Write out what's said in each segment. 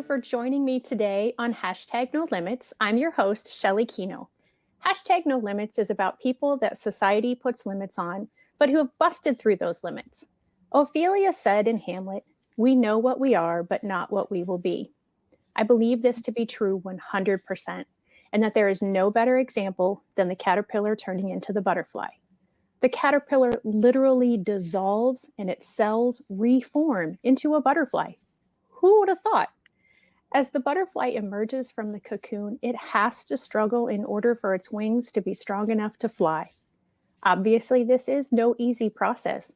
for joining me today on Hashtag No Limits. I'm your host, Shelly Kino. Hashtag No Limits is about people that society puts limits on, but who have busted through those limits. Ophelia said in Hamlet, "We know what we are, but not what we will be." I believe this to be true 100%, and that there is no better example than the caterpillar turning into the butterfly. The caterpillar literally dissolves and its cells reform into a butterfly. Who would have thought? As the butterfly emerges from the cocoon, it has to struggle in order for its wings to be strong enough to fly. Obviously, this is no easy process,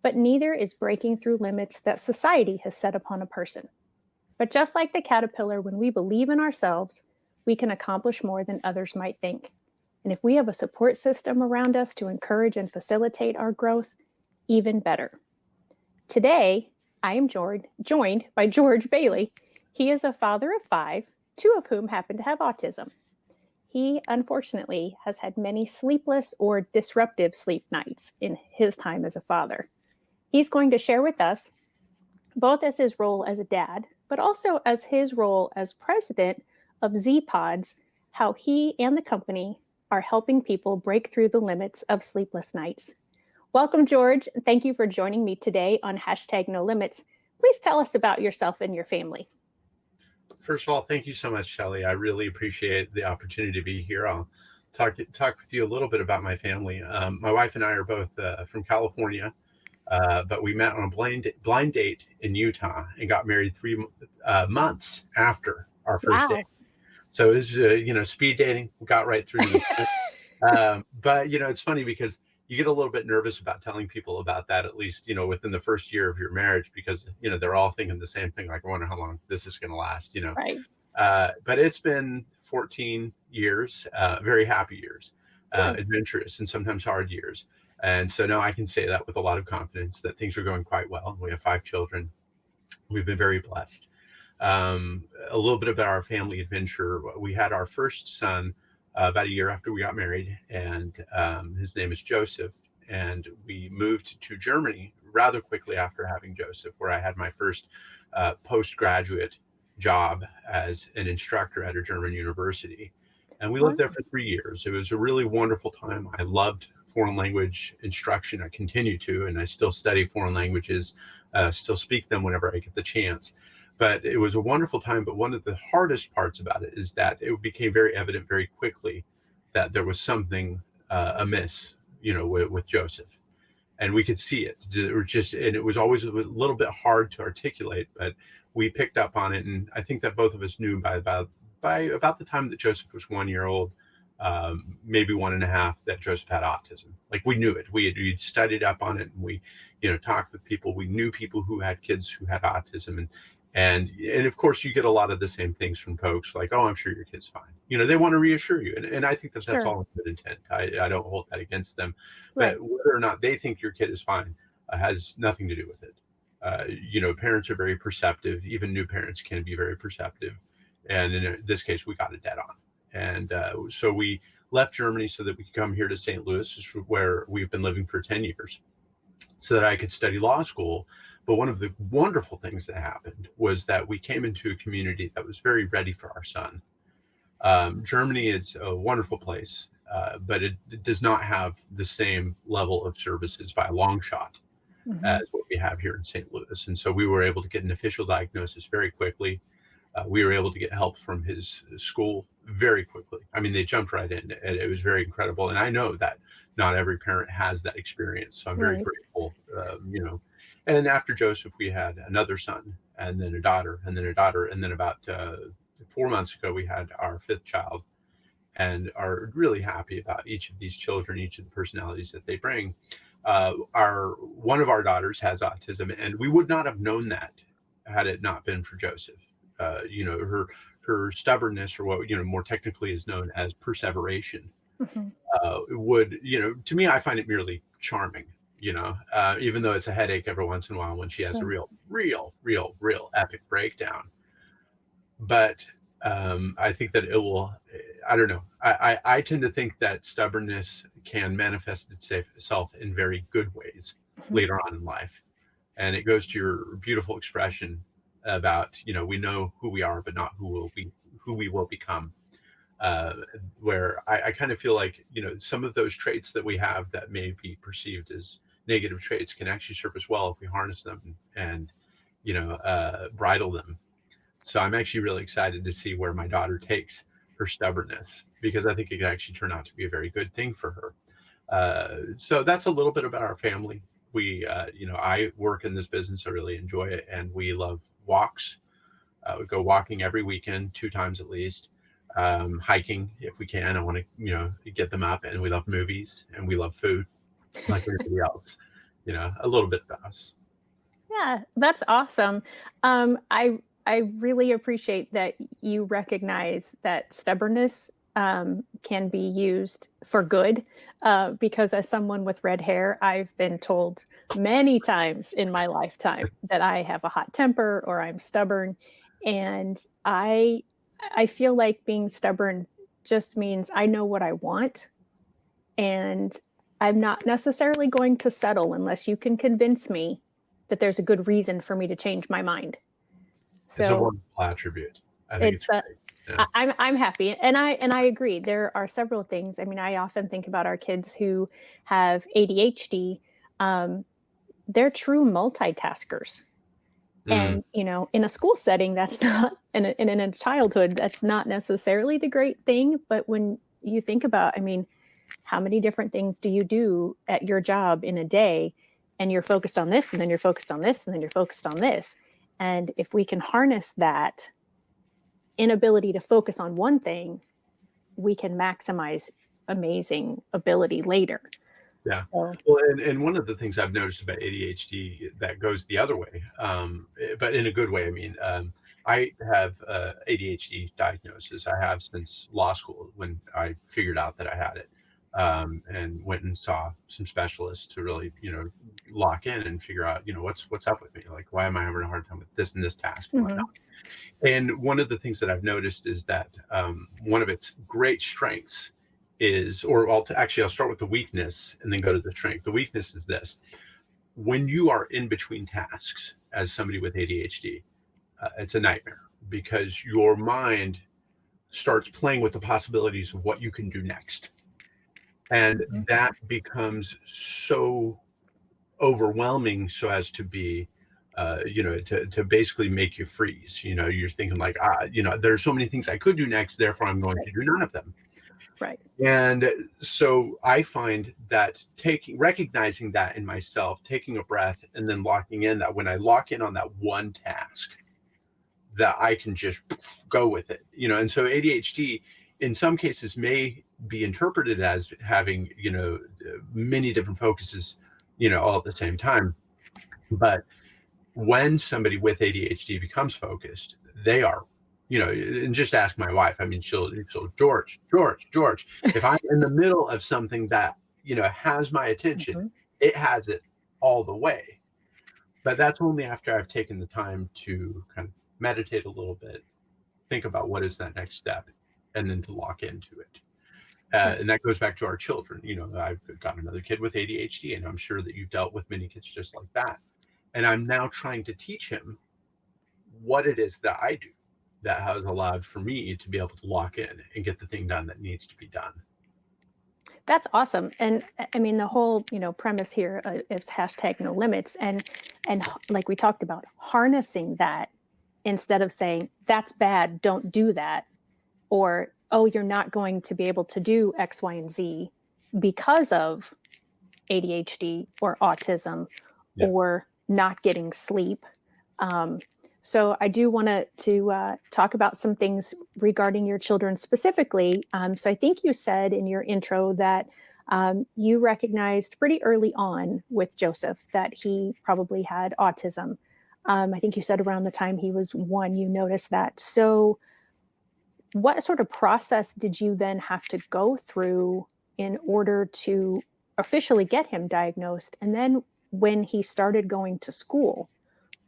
but neither is breaking through limits that society has set upon a person. But just like the caterpillar, when we believe in ourselves, we can accomplish more than others might think. And if we have a support system around us to encourage and facilitate our growth, even better. Today, I am joined by George Bailey. He is a father of 5, 2 of whom happen to have autism. He, unfortunately, has had many sleepless or disruptive sleep nights in his time as a father. He's going to share with us, both as his role as a dad, but also as his role as president of zPods, how he and the company are helping people break through the limits of sleepless nights. Welcome, George. Thank you for joining me today on Hashtag No Limits. Please tell us about yourself and your family. First of all, thank you so much, Shelly. I really appreciate the opportunity to be here. I'll talk with you a little bit about my family. My wife and I are both from California, but we met on a blind date in Utah and got married 3 months after our first date. So it was, speed dating. We got right through to the but, it's funny because you get a little bit nervous about telling people about that, at least, within the first year of your marriage, because, they're all thinking the same thing. Like, I wonder how long this is going to last, Right. But it's been 14 years, very happy years, adventurous and sometimes hard years. And so now I can say that with a lot of confidence that things are going quite well. We have 5 children. We've been very blessed. A little bit about our family adventure. We had our first son about a year after we got married, and his name is Joseph. And we moved to Germany rather quickly after having Joseph, where I had my first postgraduate job as an instructor at a German university. And we lived there for 3 years. It was a really wonderful time. I loved foreign language instruction. I continue to, and I still study foreign languages, still speak them whenever I get the chance. But it was a wonderful time. But one of the hardest parts about it is that it became very evident very quickly that there was something amiss, with Joseph. And we could see it. And it was always a little bit hard to articulate, but we picked up on it. And I think that both of us knew by about the time that Joseph was 1 year old, maybe 1.5, that Joseph had autism. Like, we knew it. We'd studied up on it, and we, talked with people. We knew people who had kids who had autism, and of course you get a lot of the same things from folks like, "Oh, I'm sure your kid's fine." They want to reassure you, and I think that's all in good intent. I don't hold that against them, but whether or not they think your kid is fine has nothing to do with it. Parents are very perceptive. Even new parents can be very perceptive, and in this case, we got it dead on. And so we left Germany so that we could come here to St. Louis, where we've been living for 10 years, so that I could study law school. But one of the wonderful things that happened was that we came into a community that was very ready for our son. Germany is a wonderful place, but it does not have the same level of services by a long shot as what we have here in St. Louis. And so we were able to get an official diagnosis very quickly. We were able to get help from his school very quickly. I mean, they jumped right in, and it was very incredible. And I know that not every parent has that experience. So I'm very grateful, And after Joseph, we had another son, and then a daughter, and then a daughter. And then about 4 months ago, we had our 5th child, and are really happy about each of these children, each of the personalities that they bring. One of our daughters has autism, and we would not have known that had it not been for Joseph. Her stubbornness, or what more technically is known as perseveration, would, to me, I find it merely charming. Even though it's a headache every once in a while when she has a real epic breakdown. But I think that it will. I don't know. I tend to think that stubbornness can manifest itself in very good ways later on in life, and it goes to your beautiful expression about, we know who we are, but not who we will become. Uh, where I kind of feel like, some of those traits that we have that may be perceived as negative traits can actually serve us well if we harness them and, bridle them. So I'm actually really excited to see where my daughter takes her stubbornness, because I think it could actually turn out to be a very good thing for her. So that's a little bit about our family. I work in this business. I really enjoy it. And we love walks. We go walking every weekend, 2 times at least. Hiking if we can. I want to, get them up. And we love movies and we love food like everybody else. A little bit about us. Yeah, that's awesome. I really appreciate that you recognize that stubbornness can be used for good. Because as someone with red hair, I've been told many times in my lifetime that I have a hot temper or I'm stubborn, and I feel like being stubborn just means I know what I want, and I'm not necessarily going to settle unless you can convince me that there's a good reason for me to change my mind. It's a So wonderful attribute. I think it's it's great. Yeah. I'm happy, and I agree. There are several things. I mean, I often think about our kids who have ADHD. Um, they're true multitaskers, Mm. and in a school setting, that's not in a childhood, that's not necessarily the great thing. But when you think about, I mean, how many different things do you do at your job in a day, and you're focused on this, and then you're focused on this, and then you're focused on this, and if we can harness that inability to focus on one thing, we can maximize amazing ability later. Yeah. So Well, and one of the things I've noticed about ADHD that goes the other way, but in a good way. I mean, I have ADHD diagnosis. I have since law school when I figured out that I had it, and went and saw some specialists to really, lock in and figure out, what's up with me. Like, why am I having a hard time with this and this task and mhm, whatnot? And one of the things that I've noticed is that one of its great strengths is, or actually, I'll start with the weakness and then go to the strength. The weakness is this: when you are in between tasks as somebody with ADHD, it's a nightmare because your mind starts playing with the possibilities of what you can do next. And mhm, that becomes so overwhelming so as to be to basically make you freeze. You're thinking like, there's so many things I could do next, therefore I'm going right, to do none of them. right. And so I find that recognizing that in myself, taking a breath and then locking in, that when I lock in on that one task, that I can just go with it. And so ADHD in some cases may be interpreted as having, many different focuses, all at the same time. But when somebody with ADHD becomes focused, they are, and just ask my wife. I mean, she'll George. If I'm in the middle of something that, has my attention, Mhm. it has it all the way. But that's only after I've taken the time to kind of meditate a little bit, think about what is that next step, and then to lock into it. Right. And that goes back to our children. I've got another kid with ADHD, and I'm sure that you've dealt with many kids just like that. And I'm now trying to teach him what it is that I do that has allowed for me to be able to lock in and get the thing done that needs to be done. That's awesome. And I mean, the whole, premise here is hashtag no limits. Like we talked about, harnessing that instead of saying, that's bad, don't do that. Or, oh, you're not going to be able to do X, Y, and Z because of ADHD or autism Yeah. or not getting sleep. Um, so I do want to talk about some things regarding your children specifically. So I think you said in your intro that you recognized pretty early on with Joseph that he probably had autism. I think you said around the time he was 1, you noticed that. So what sort of process did you then have to go through in order to officially get him diagnosed? And then when he started going to school,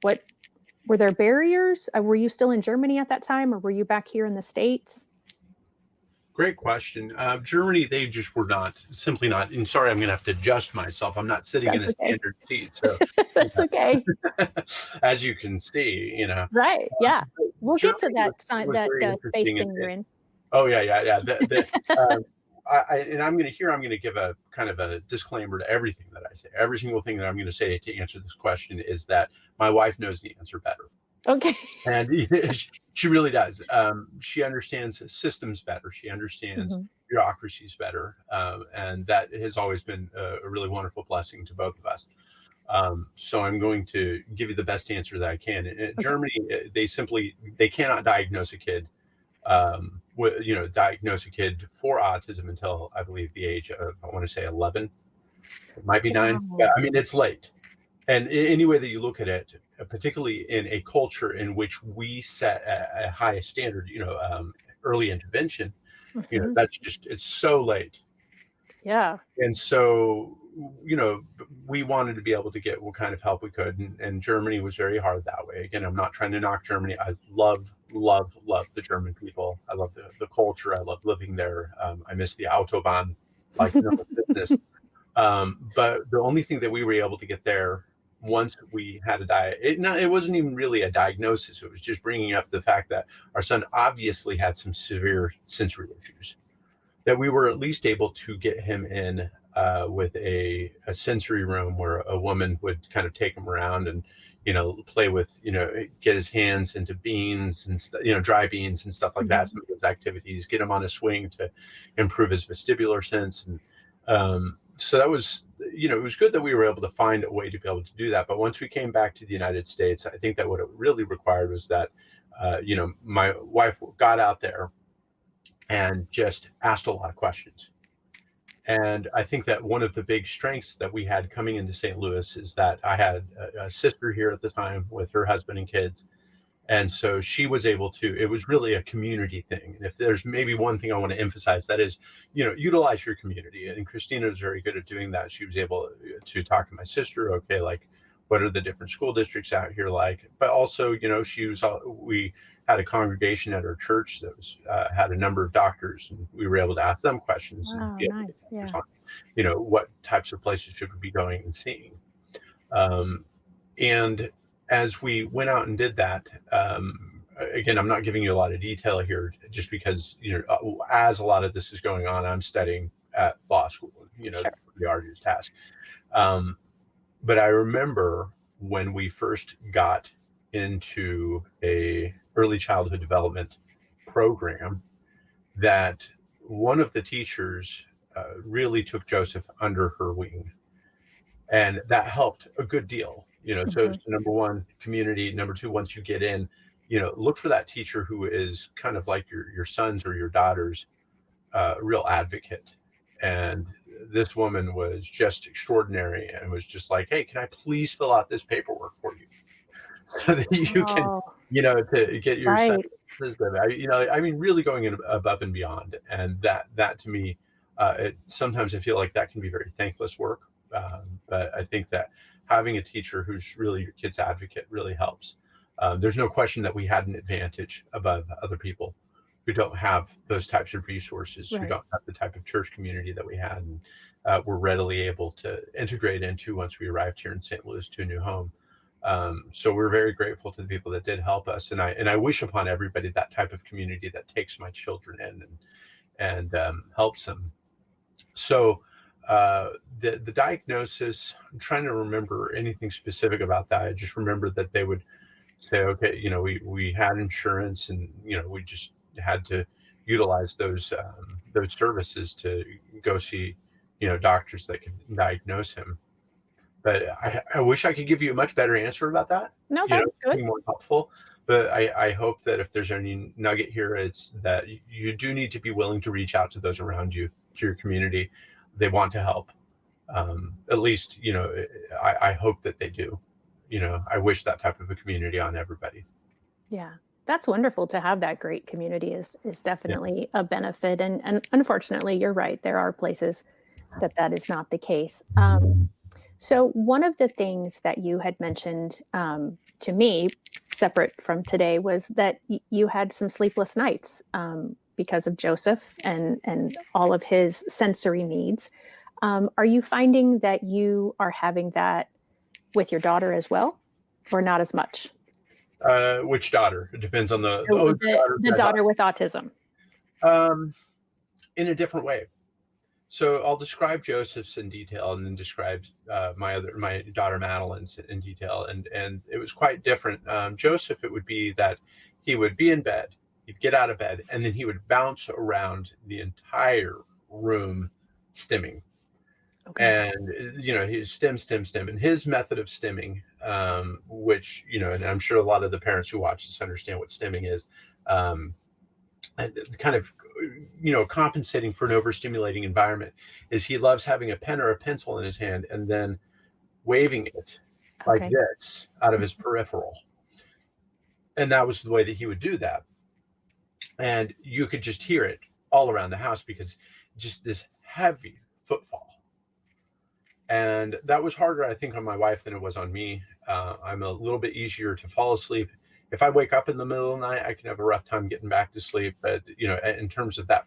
what were there barriers? Were you still in Germany at that time, or were you back here in the States? Great question. Germany, they just were not, simply not. And sorry, I'm going to have to adjust myself. I'm not sitting in That's a okay. standard seat, so That's okay. as you can see, Right. Yeah. We'll get to Germany that was very space interesting. thing you're in. Oh yeah, yeah, yeah. And I'm going to give a kind of a disclaimer to everything that I say. Every single thing that I'm going to say to answer this question is that my wife knows the answer better. Okay. And she really does. She understands systems better. She understands Hmm. bureaucracies better, and that has always been a really wonderful blessing to both of us. So I'm going to give you the best answer that I can. In Okay. Germany, they cannot diagnose a kid, diagnose a kid for autism until I believe the age of, I want to say 11. It might be 9. Yeah, Wow. I mean it's late. And any way that you look at it, particularly in a culture in which we set a high standard, early intervention, Hmm. it's so late. Yeah. And so, we wanted to be able to get what kind of help we could. And Germany was very hard that way. Again, I'm not trying to knock Germany. I love, love, love the German people. I love the culture. I love living there. I miss the Autobahn like no business. But the only thing that we were able to get there once we had a diet, it wasn't even really a diagnosis. It was just bringing up the fact that our son obviously had some severe sensory issues, that we were at least able to get him in with a sensory room where a woman would kind of take him around and, play with, get his hands into beans and, dry beans and stuff like that. Hmm. Some of those activities, get him on a swing to improve his vestibular sense. And so that was, it was good that we were able to find a way to be able to do that. But once we came back to the United States, I think that what it really required was that, my wife got out there and just asked a lot of questions. And I think that one of the big strengths that we had coming into St. Louis is that I had a sister here at the time with her husband and kids. And so she was able to, it was really a community thing. And if there's maybe one thing I want to emphasize, that is, utilize your community. And Christina was very good at doing that. She was able to talk to my sister. Okay, like, what are the different school districts out here like? But also, we had a congregation at our church that was had a number of doctors, and we were able to ask them questions and Wow. be able to Nice. Yeah. on, what types of places should we be going and seeing. Um, and as we went out and did that, again, I'm not giving you a lot of detail here, just because as a lot of this is going on, I'm studying at law school. Sure. The arduous task. But I remember when we first got into a early childhood development program, that one of the teachers really took Joseph under her wing, and that helped a good deal. So Hmm. number one, community. Number two, once you get in, look for that teacher who is kind of like your son's or your daughter's real advocate. And this woman was just extraordinary and was just like, hey, can I please fill out this paperwork for you so that you can, Oh, to get your son right. system. I mean, really going above and beyond. And that to me, sometimes I feel like that can be very thankless work. But I think that having a teacher who's really your kid's advocate really helps. There's no question that we had an advantage above other people who don't have those types of resources, who Right. don't have the type of church community that we had, and were readily able to integrate into once we arrived here in St. Louis to a new home. So we're very grateful to the people that did help us, and I wish upon everybody that type of community that takes my children in and helps them. So the diagnosis, I'm trying to remember anything specific about that. I just remember that they would say, okay, we had insurance, and we just had to utilize those services to go see doctors that could diagnose him. But I wish I could give you a much better answer about that, No, that's good. be more helpful. But I hope that if there's any nugget here, it's that you do need to be willing to reach out to those around you, to your community. They want to help. At least, I hope that they do. I wish that type of a community on everybody. Yeah. That's wonderful to have that great community is Yeah. definitely a benefit. And unfortunately, you're right. There are places that is not the case. So one of the things that you had mentioned to me, separate from today, was that you had some sleepless nights because of Joseph and all of his sensory needs. Are you finding that you are having that with your daughter as well, or not as much? Which daughter? It depends on the The daughter with autism. In a different way. So I'll describe Joseph's in detail, and then describe my daughter Madeline's in detail, and it was quite different. Joseph, it would be that he would be in bed, he'd get out of bed, and then he would bounce around the entire room, stimming. Okay. And he stim, and his method of stimming, which and I'm sure a lot of the parents who watch this understand what stimming is. And kind of compensating for an overstimulating environment, is he loves having a pen or a pencil in his hand and then waving it like Okay. this out of his peripheral. And that was the way that he would do that. And you could just hear it all around the house, because just this heavy footfall. And that was harder, I think, on my wife than it was on me. I'm a little bit easier to fall asleep. If I wake up in the middle of the night, I can have a rough time getting back to sleep. But, in terms of that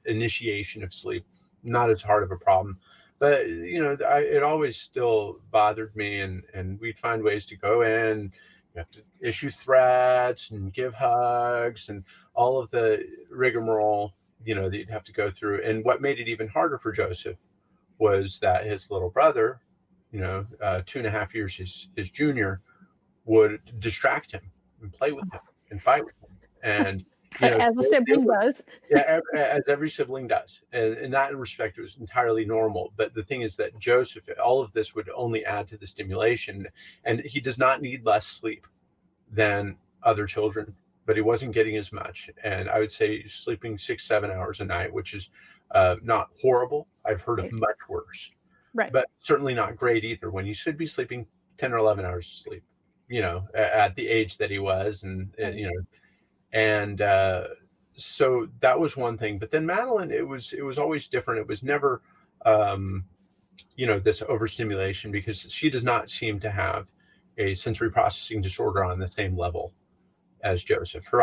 initiation of sleep, not as hard of a problem. But, it always still bothered me. And we'd find ways to go in. You have to issue threats and give hugs and all of the rigmarole, that you'd have to go through. And what made it even harder for Joseph was that his little brother, 2.5 years his junior, would distract him and play with him and fight with him. And as a sibling does. Yeah, as every sibling does. And in that respect, it was entirely normal. But the thing is that Joseph, all of this would only add to the stimulation. And he does not need less sleep than other children, but he wasn't getting as much. And I would say sleeping 6-7 hours a night, which is not horrible. I've heard of much worse, right? But certainly not great either, when you should be sleeping 10 or 11 hours of sleep, at the age that he was. And, and so that was one thing. But then Madeline, it was always different. It was never, this overstimulation, because she does not seem to have a sensory processing disorder on the same level as Joseph. Her,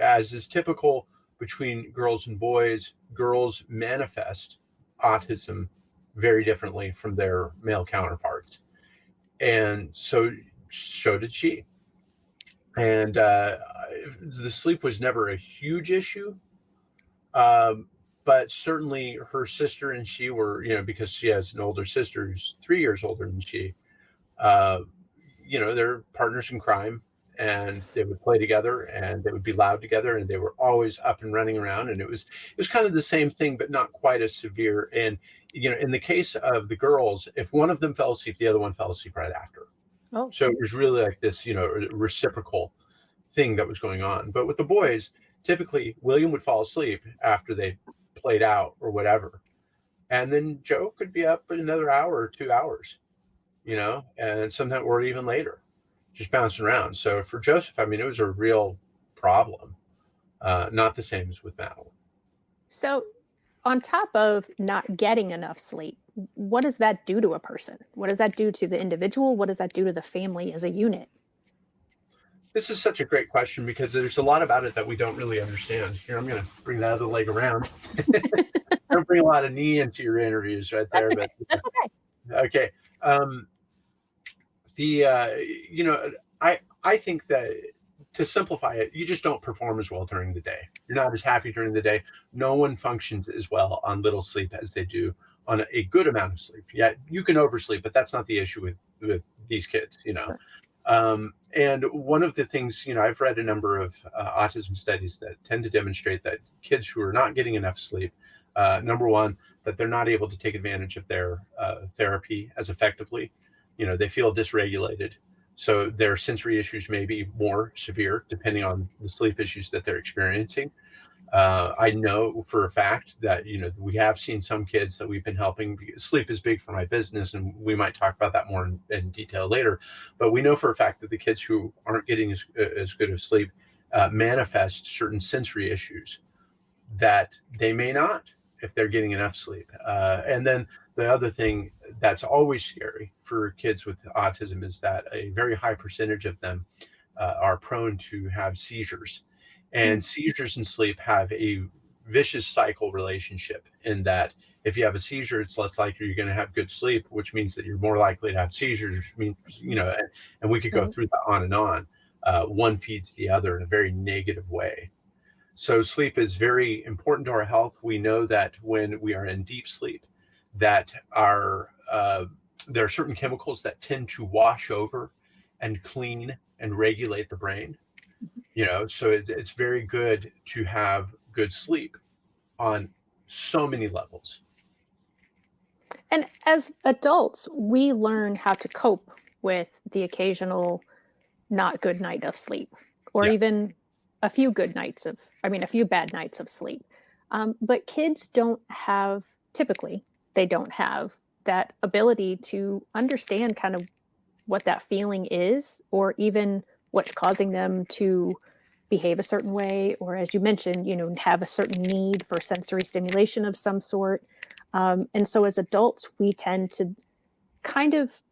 as is typical between girls and boys, girls manifest autism very differently from their male counterparts. And so did she. And the sleep was never a huge issue. But certainly her sister and she were, because she has an older sister who's 3 years older than she, they're partners in crime, and they would play together and they would be loud together, and they were always up and running around. And it was kind of the same thing, but not quite as severe. And, in the case of the girls, if one of them fell asleep, the other one fell asleep right after. Oh. So it was really like this, reciprocal thing that was going on. But with the boys, typically William would fall asleep after they played out or whatever. And then Joe could be up in another hour or 2 hours, and sometimes, or even later, just bouncing around. So for Joseph, it was a real problem, not the same as with Madeline. So on top of not getting enough sleep, what does that do to a person? What does that do to the individual? What does that do to the family as a unit? This is such a great question, because there's a lot about it that we don't really understand. Here, I'm going to bring that other leg around. Don't bring a lot of knee into your interviews right there. That's okay. But That's okay. Okay. I think that, to simplify it, you just don't perform as well during the day. You're not as happy during the day. No one functions as well on little sleep as they do on a good amount of sleep. Yeah, you can oversleep, but that's not the issue with these kids, Sure. And one of the things, I've read a number of autism studies that tend to demonstrate that kids who are not getting enough sleep, number one, that they're not able to take advantage of their therapy as effectively. They feel dysregulated. So their sensory issues may be more severe depending on the sleep issues that they're experiencing. I know for a fact that, we have seen some kids that we've been helping. Sleep is big for my business, and we might talk about that more in detail later. But we know for a fact that the kids who aren't getting as good of sleep manifest certain sensory issues that they may not if they're getting enough sleep. And then the other thing that's always scary for kids with autism is that a very high percentage of them are prone to have seizures. And seizures and sleep have a vicious cycle relationship in that if you have a seizure, it's less likely you're going to have good sleep, which means that you're more likely to have seizures, which means, and we could go Right. through that on and on. One feeds the other in a very negative way. So sleep is very important to our health. We know that when we are in deep sleep, that there are certain chemicals that tend to wash over and clean and regulate the brain. So it's very good to have good sleep on so many levels. And as adults, we learn how to cope with the occasional not good night of sleep, or Yeah. even a few a few bad nights of sleep. But kids typically, they don't have that ability to understand kind of what that feeling is, or even what's causing them to behave a certain way, or as you mentioned, have a certain need for sensory stimulation of some sort. And so as adults, we tend to kind of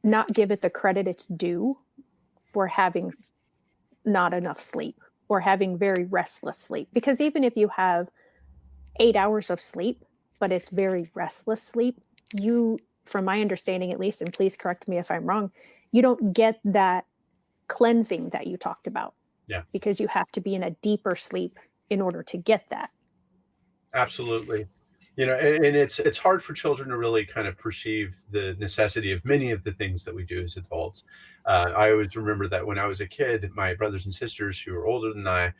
not give it the credit it's due for having not enough sleep or having very restless sleep. Because even if you have 8 hours of sleep, but it's very restless sleep, from my understanding at least, and please correct me if I'm wrong, you don't get that cleansing that you talked about. Yeah. Because you have to be in a deeper sleep in order to get that. Absolutely. And it's hard for children to really kind of perceive the necessity of many of the things that we do as adults. I always remember that when I was a kid, my brothers and sisters who were older than I,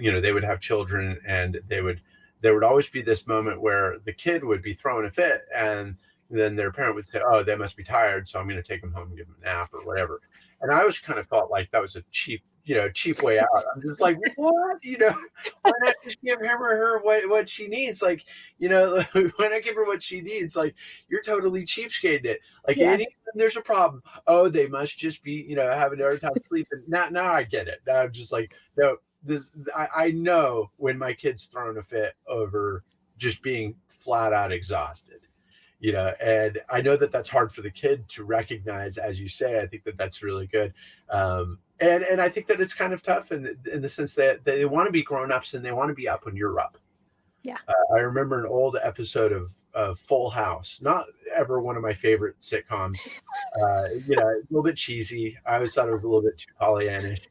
they would have children, and there would always be this moment where the kid would be throwing a fit, and then their parent would say, "Oh, they must be tired, so I'm going to take them home and give them a nap or whatever." And I always kind of felt like that was a cheap way out. I'm just like, what? Why not just give him or her what she needs? Like, why not give her what she needs? Like, you're totally cheapskating it. Like, Yeah. anytime there's a problem, oh, they must just be, having a hard time sleeping. Now I get it. Now I'm just like, no, I know when my kid's throwing a fit over just being flat out exhausted. And I know that that's hard for the kid to recognize, as you say. I think that that's really good. And I think that it's kind of tough in the sense that they want to be grown-ups and they want to be up when you're up. Yeah. I remember an old episode of Full House, not ever one of my favorite sitcoms. A little bit cheesy. I always thought it was a little bit too Pollyannish.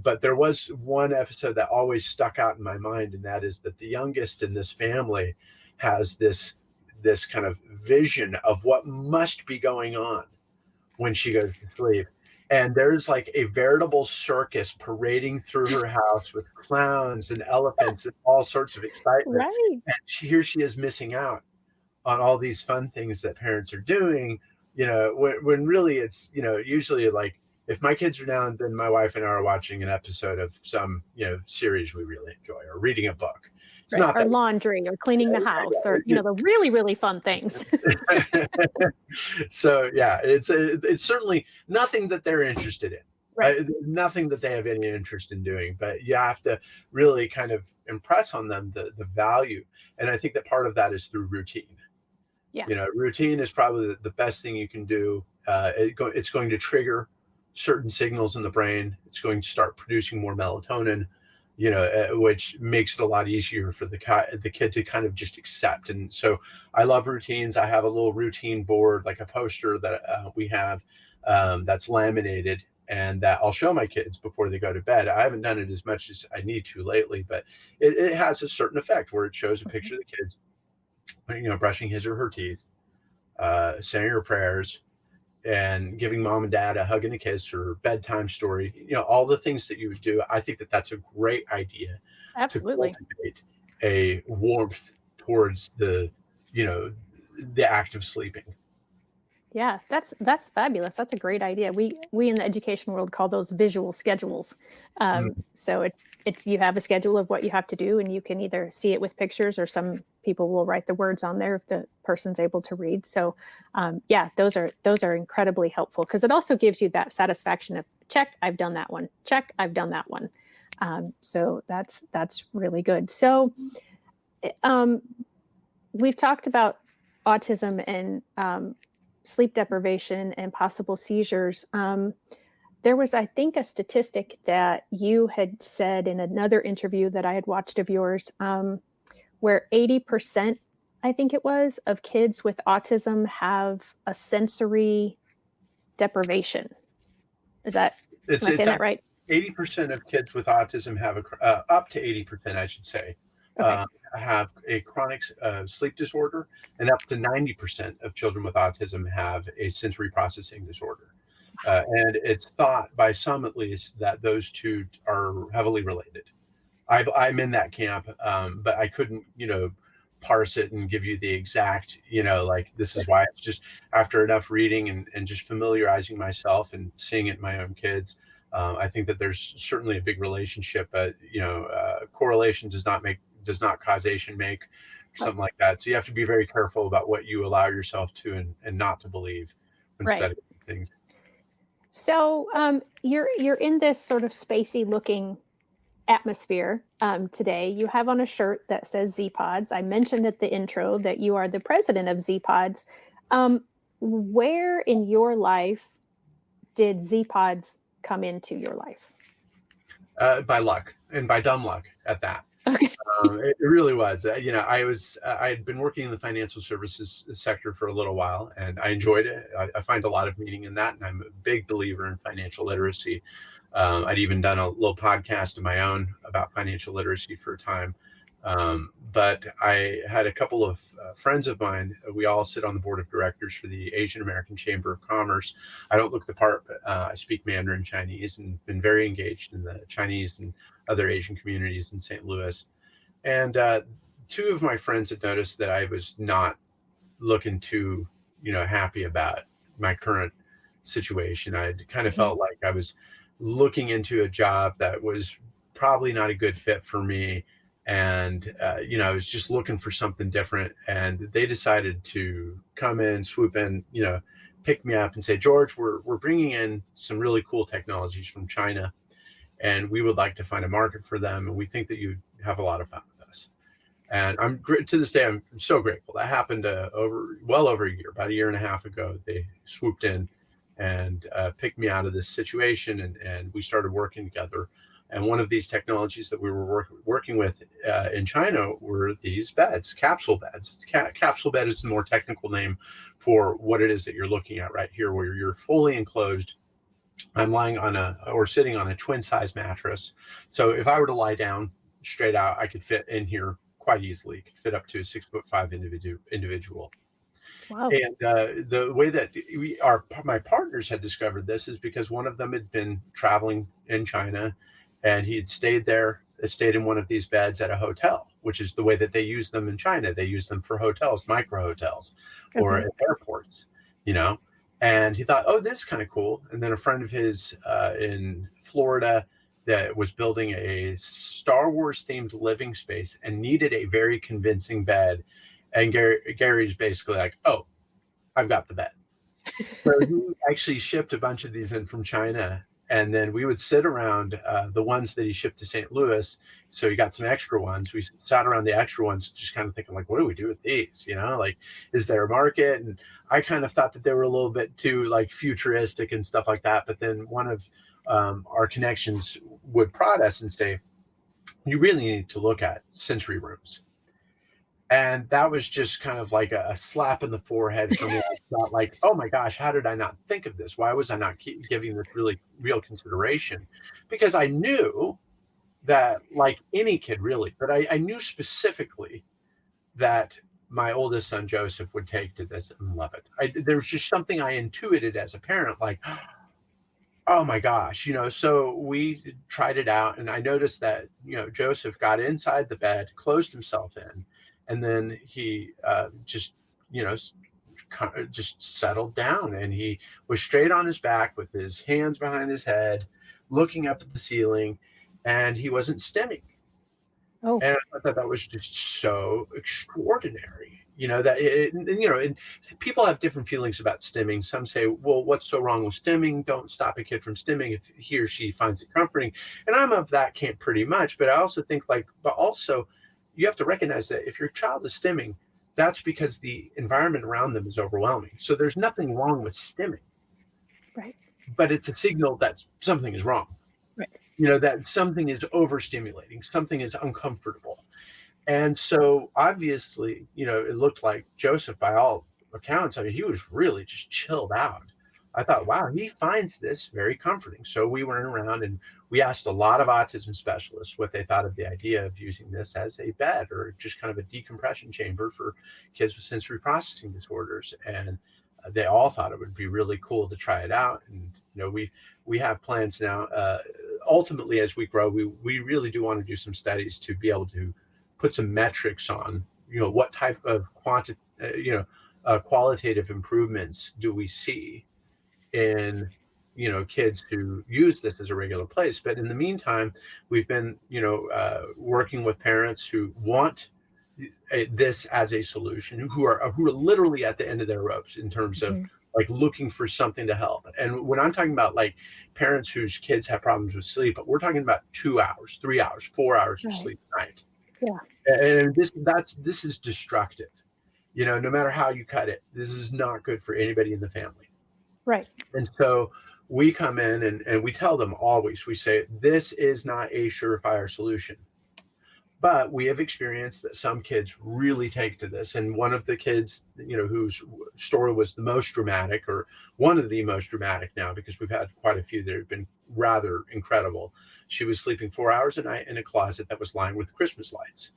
But there was one episode that always stuck out in my mind, and that is that the youngest in this family has this kind of vision of what must be going on when she goes to sleep. And there's like a veritable circus parading through her house with clowns and elephants and all sorts of excitement. Right. And here she is missing out on all these fun things that parents are doing, when really it's, usually like if my kids are down, then my wife and I are watching an episode of some, series we really enjoy or reading a book. It's Right. not Or that. laundry or cleaning the house or, the really, really fun things. So yeah, it's certainly nothing that they're interested in. Right. Nothing that they have any interest in doing, but you have to really kind of impress on them the value. And I think that part of that is through routine. Yeah. Routine is probably the best thing you can do. It's going to trigger certain signals in the brain. It's going to start producing more melatonin, which makes it a lot easier for the kid to kind of just accept. And so I love routines. I have a little routine board, like a poster that we have that's laminated, and that I'll show my kids before they go to bed. I haven't done it as much as I need to lately, but it has a certain effect where it shows a picture of the kids, brushing his or her teeth, saying her prayers, and giving mom and dad a hug and a kiss or bedtime story, all the things that you would do. I think that that's a great idea to Absolutely. cultivate a warmth towards the act of sleeping. Yeah, that's fabulous. That's a great idea. We in the education world call those visual schedules. So it's you have a schedule of what you have to do, and you can either see it with pictures, or some people will write the words on there if the person's able to read. So yeah, those are incredibly helpful, because it also gives you that satisfaction of check, I've done that one. Check, I've done that one. So that's really good. So we've talked about autism and sleep deprivation and possible seizures. there was, I think, a statistic that you had said in another interview that I had watched of yours, where 80%, I think it was, of kids with autism have a sensory deprivation. Am I saying that right? 80% of kids with autism have up to 80%, I should say, Okay. have a chronic sleep disorder, and up to 90% of children with autism have a sensory processing disorder. And it's thought by some, at least, that those two are heavily related. I'm in that camp, but I couldn't, parse it and give you the exact, like this is why. It's just after enough reading and just familiarizing myself and seeing it in my own kids. I think that there's certainly a big relationship, but correlation does not causation make, or something like that. So you have to be very careful about what you allow yourself to and not to believe when Right. studying things. So you're in this sort of spacey looking atmosphere today. You have on a shirt that says zPods. I mentioned at the intro that you are the president of zPods. Where in your life did zPods come into your life? By luck, and by dumb luck at that. Okay. It really was. I had been working in the financial services sector for a little while, and I enjoyed it. I find a lot of meaning in that, and I'm a big believer in financial literacy. I'd even done a little podcast of my own about financial literacy for a time. But I had a couple of friends of mine. We all sit on the board of directors for the Asian American Chamber of Commerce. I don't look the part, but I speak Mandarin Chinese and been very engaged in the Chinese and other Asian communities in St. Louis. And two of my friends had noticed that I was not looking too, happy about my current situation. I kind of felt like I was looking into a job that was probably not a good fit for me. And, I was just looking for something different. And they decided to come in, swoop in, pick me up and say, George, we're bringing in some really cool technologies from China, and we would like to find a market for them. And we think that you'd have a lot of fun with us. And to this day, I'm so grateful. That happened well over a year, about a year and a half ago. They swooped in and picked me out of this situation, and we started working together. And one of these technologies that we were working with in China were these beds, capsule beds. Capsule bed is the more technical name for what it is that you're looking at right here, where you're fully enclosed. I'm lying sitting on a twin size mattress. So if I were to lie down straight out, I could fit in here quite easily. Could fit up to a 6'5" individual. Wow. And the way that my partners had discovered this is because one of them had been traveling in China, and he had stayed in one of these beds at a hotel, which is the way that they use them in China. They use them for hotels, micro hotels, or at airports, And he thought, oh, this is kind of cool. And then a friend of his in Florida that was building a Star Wars themed living space and needed a very convincing bed. And Gary's basically like, oh, I've got the bed. So he actually shipped a bunch of these in from China. And then we would sit around the ones that he shipped to St. Louis. So he got some extra ones. We sat around the extra ones, just kind of thinking, like, what do we do with these? Like, is there a market? And I kind of thought that they were a little bit too like futuristic and stuff like that. But then one of our connections would prod us and say, you really need to look at sensory rooms. And that was just kind of like a slap in the forehead for me. I thought, like, oh my gosh, how did I not think of this? Why was I not giving this really real consideration? Because I knew that, like any kid really, but I knew specifically that my oldest son, Joseph, would take to this and love it. There was just something I intuited as a parent, like, oh my gosh, so we tried it out, and I noticed that, Joseph got inside the bed, closed himself in, and then he just settled down, and he was straight on his back with his hands behind his head, looking up at the ceiling, and he wasn't stimming. Oh. And I thought that was just so extraordinary, and people have different feelings about stimming. Some say, well, what's so wrong with stimming? Don't stop a kid from stimming if he or she finds it comforting. And I'm of that camp pretty much. But I also think you have to recognize that if your child is stimming, that's because the environment around them is overwhelming. So there's nothing wrong with stimming. Right. but it's a signal that something is wrong. Right. That something is overstimulating, something is uncomfortable. And so obviously, it looked like Joseph, by all accounts, I mean, he was really just chilled out. I thought, wow, he finds this very comforting. So we went around and we asked a lot of autism specialists what they thought of the idea of using this as a bed or just kind of a decompression chamber for kids with sensory processing disorders. And they all thought it would be really cool to try it out. And, we have plans now. Ultimately, as we grow, we really do want to do some studies to be able to put some metrics on, what type of qualitative improvements do we see in, kids who use this as a regular place. But in the meantime, we've been, working with parents who want this as a solution, who are literally at the end of their ropes in terms of like looking for something to help. And when I'm talking about like parents whose kids have problems with sleep, but we're talking about 2 hours, 3 hours, 4 hours of sleep a night. Yeah. And this is destructive. No matter how you cut it, this is not good for anybody in the family. Right. And so we come in and we tell them always, we say, this is not a surefire solution. But we have experienced that some kids really take to this. And one of the kids, whose story was the most dramatic, or one of the most dramatic now, because we've had quite a few that have been rather incredible. She was sleeping 4 hours a night in a closet that was lined with Christmas lights.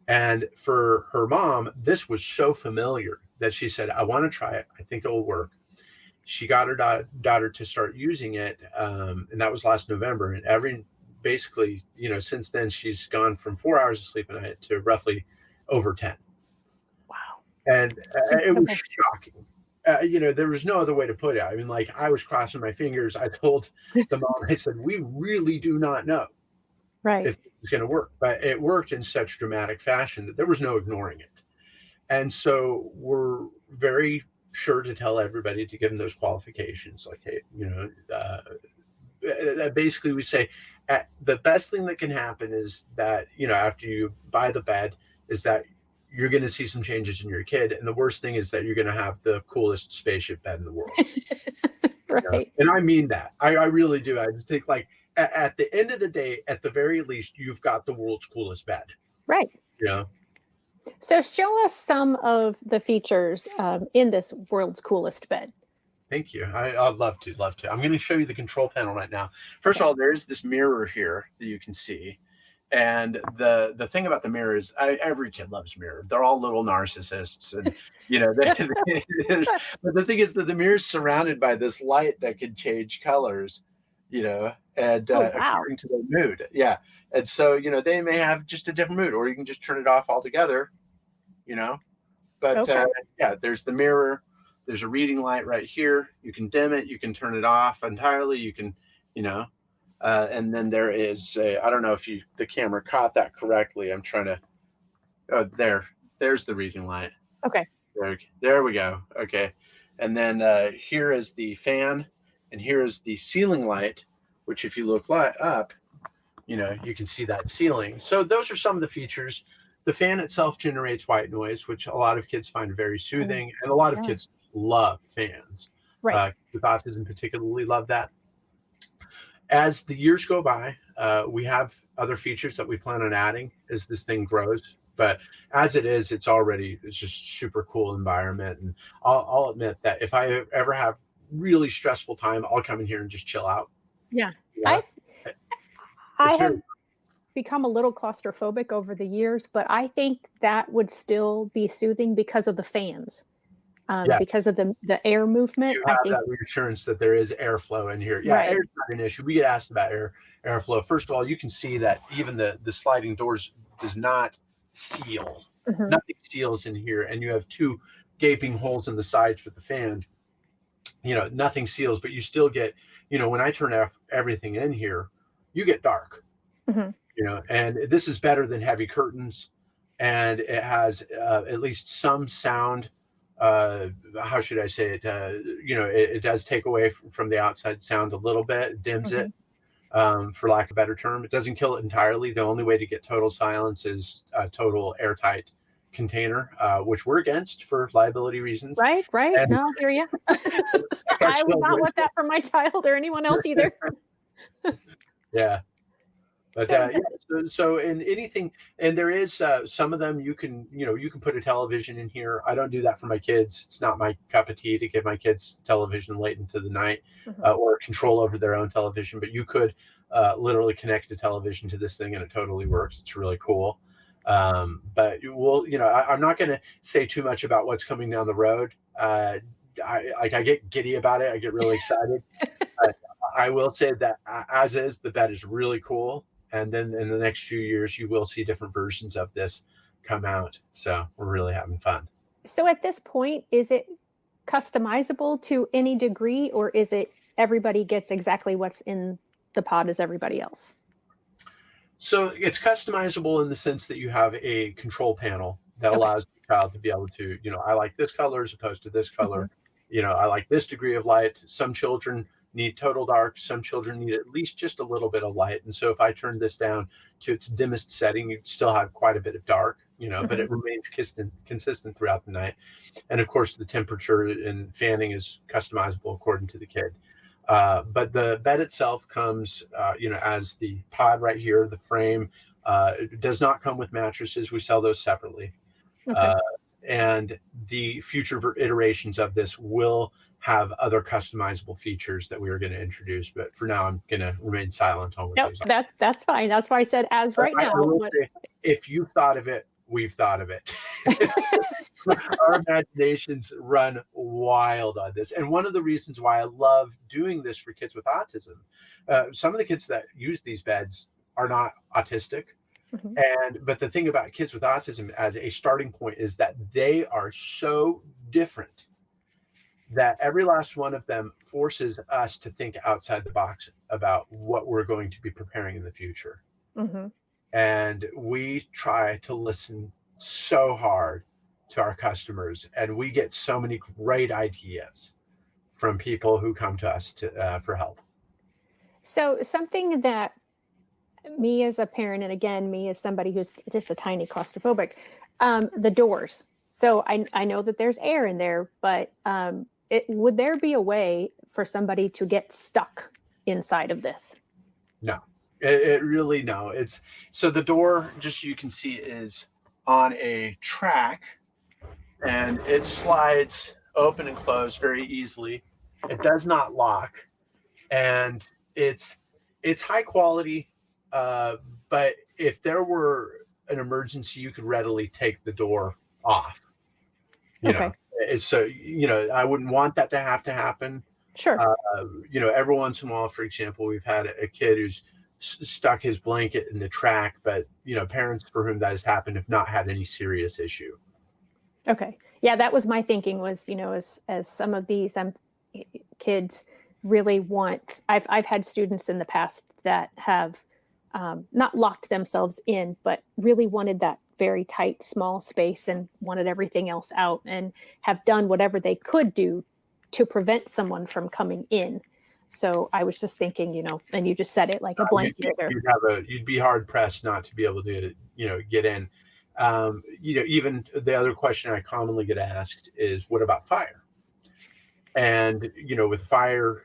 And for her mom, this was so familiar that she said, I want to try it. I think it will work. She got her daughter to start using it. And that was last November. And basically, since then, she's gone from 4 hours of sleep a night to roughly over 10. Wow. And it was shocking. There was no other way to put it. I mean, like, I was crossing my fingers. I told the mom, I said, we really do not know if it's going to work. But it worked in such dramatic fashion that there was no ignoring it. And so we're very sure to tell everybody to give them those qualifications. Like, hey, basically we say the best thing that can happen is that, after you buy the bed, is that you're going to see some changes in your kid. And the worst thing is that you're going to have the coolest spaceship bed in the world. Right. And I mean that. I really do. I think, like, at the end of the day, at the very least, you've got the world's coolest bed. Right. So show us some of the features in this world's coolest bed. Thank you. I'd love to. I'm going to show you the control panel right now. First of all, there's this mirror here that you can see. And the thing about the mirror is every kid loves mirror. They're all little narcissists. And, but the thing is that the mirror is surrounded by this light that can change colors, and according to their mood. Yeah. And so, they may have just a different mood, or you can just turn it off altogether, But there's the mirror. There's a reading light right here. You can dim it. You can turn it off entirely. You can, and then there is I don't know if the camera caught that correctly. I'm trying to, there's the reading light. Okay. There we go. Okay. And then here is the fan, and here is the ceiling light, which if you look up, you can see that ceiling. So those are some of the features. The fan itself generates white noise, which a lot of kids find very soothing, and a lot of kids love fans. Right. With autism particularly love that. As the years go by, we have other features that we plan on adding as this thing grows. But as it is, it's just super cool environment. And I'll admit that if I ever have really stressful time, I'll come in here and just chill out. Yeah. I have become a little claustrophobic over the years, but I think that would still be soothing because of the fans, because of the air movement. You have that reassurance that there is airflow in here. Yeah, air's not an issue. We get asked about airflow. First of all, you can see that even the sliding doors does not seal. Mm-hmm. Nothing seals in here, and you have two gaping holes in the sides for the fan. Nothing seals, but you still get, when I turn everything in here, you get dark. Mm-hmm. And this is better than heavy curtains, and it has at least some sound. How should I say it? It does take away from the outside sound a little bit, dims it, for lack of a better term. It doesn't kill it entirely. The only way to get total silence is total airtight, container, which we're against for liability reasons. Right. And No, I hear you. protect our I would not children. want that for my child or anyone else either. Yeah. But So, so in anything, and there is some of them you can put a television in here. I don't do that for my kids. It's not my cup of tea to give my kids television late into the night or control over their own television. But you could literally connect a television to this thing and it totally works. It's really cool. But I'm not going to say too much about what's coming down the road. I get giddy about it. I get really excited. I will say that as is, the bed is really cool. And then in the next few years, you will see different versions of this come out. So we're really having fun. so at this point, is it customizable to any degree, or is it everybody gets exactly what's in the pod as everybody else? So it's customizable in the sense that you have a control panel that allows the child to be able to, I like this color as opposed to this color. I like this degree of light. Some children need total dark. Some children need at least just a little bit of light. And so if I turn this down to its dimmest setting, you still have quite a bit of dark, but it remains consistent throughout the night. And of course, the temperature and fanning is customizable according to the kid. But the bed itself comes, as the pod right here, the frame. It does not come with mattresses. We sell those separately. And the future iterations of this will have other customizable features that we are going to introduce. But for now, I'm going to remain silent on what those are. That's fine. That's why I said as right now. I will say, if you've thought of it, we've thought of it. Our imaginations run wild on this. And one of the reasons why I love doing this for kids with autism, some of the kids that use these beds are not autistic. But the thing about kids with autism as a starting point is that they are so different that every last one of them forces us to think outside the box about what we're going to be preparing in the future. And we try to listen so hard to our customers, and we get so many great ideas from people who come to us for help. So something that me as a parent, and again, me as somebody who's just a tiny claustrophobic, the doors. So I know that there's air in there, but would there be a way for somebody to get stuck inside of this? No, it really, no. So the door, just so you can see, is on a track, and it slides open and close very easily. It does not lock, and it's high quality. But if there were an emergency, you could readily take the door off. So I wouldn't want that to happen. Sure. Every once in a while, for example, we've had a kid who's stuck his blanket in the track, but parents for whom that has happened have not had any serious issue. Okay. Yeah, that was my thinking was, as some of these kids really want, I've had students in the past that have not locked themselves in, but really wanted that very tight, small space and wanted everything else out, and have done whatever they could do to prevent someone from coming in. So I was just thinking, and you just said it like a blanket. You'd be hard pressed not to be able to, get in. Even the other question I commonly get asked is, what about fire? And, with fire,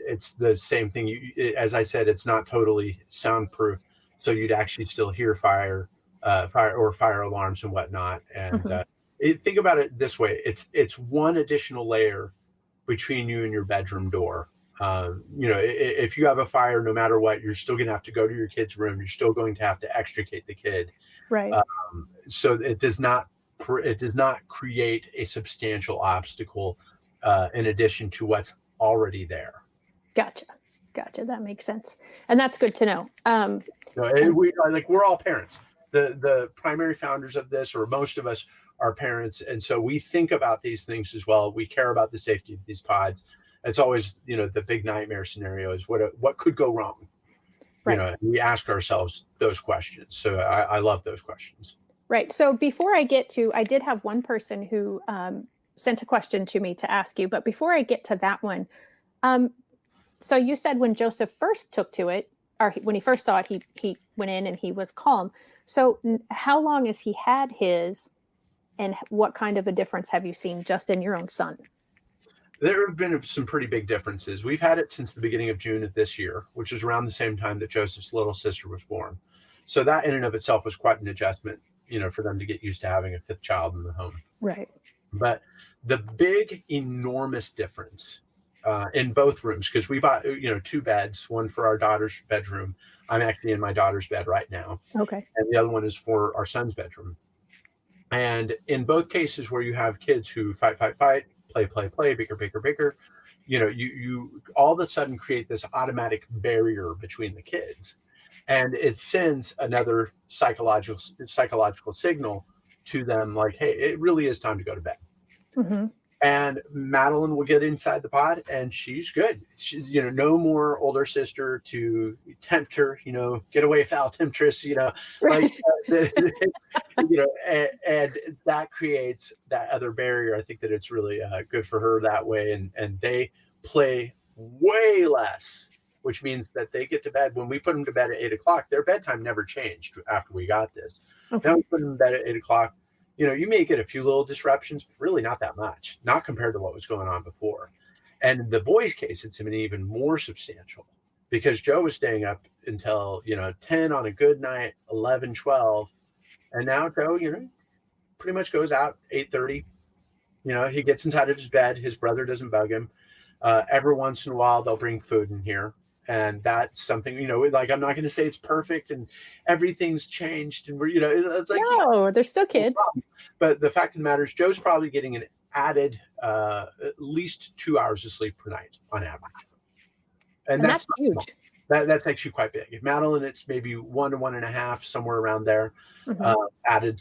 it's the same thing. As I said, it's not totally soundproof. So you'd actually still hear fire alarms and whatnot. And think about it this way. It's one additional layer between you and your bedroom door. If you have a fire, no matter what, you're still going to have to go to your kid's room. You're still going to have to extricate the kid. Right. So it does not create a substantial obstacle in addition to what's already there. Gotcha. That makes sense. And that's good to know. We're all parents. The primary founders of this, or most of us, are parents. And so we think about these things as well. We care about the safety of these pods. It's always, the big nightmare scenario is what could go wrong? Right. We ask ourselves those questions. So I love those questions. Right. So before I get to, I did have one person who sent a question to me to ask you, but before I get to that one, so you said when Joseph first took to it, or when he first saw it, he went in and he was calm. So how long has he had his, And what kind of a difference have you seen just in your own son? There have been some pretty big differences. We've had it since the beginning of June of this year, which is around the same time that Joseph's little sister was born. So that in and of itself was quite an adjustment, for them to get used to having a fifth child in the home. Right. But the big, enormous difference in both rooms, because we bought, two beds, one for our daughter's bedroom. I'm actually in my daughter's bed right now. Okay. And the other one is for our son's bedroom. And in both cases where you have kids who fight, play, bigger, you all of a sudden create this automatic barrier between the kids. And it sends another psychological signal to them like, hey, it really is time to go to bed. Mm-hmm. And Madeline will get inside the pod and she's good. She's, no more older sister to tempt her, get away, foul temptress, Right. and that creates that other barrier. I think that it's really good for her that way. And they play way less, which means that they get to bed. When we put them to bed at 8:00, their bedtime never changed after we got this. Okay. Now we put them to bed at 8:00. You may get a few little disruptions, but really not that much, not compared to what was going on before. And in the boys' case, it's been even more substantial because Joe was staying up until, 10 on a good night, 11, 12. And now Joe, pretty much goes out 8:30. He gets inside of his bed. His brother doesn't bug him. Every once in a while, they'll bring food in here. And that's something, like, I'm not going to say it's perfect and everything's changed. And we're, it's like, no, they're still kids. But the fact of the matter is Joe's probably getting an added at least 2 hours of sleep per night on average. And that's huge. That's actually quite big. If Madeline, it's maybe 1 to 1.5, somewhere around there, added,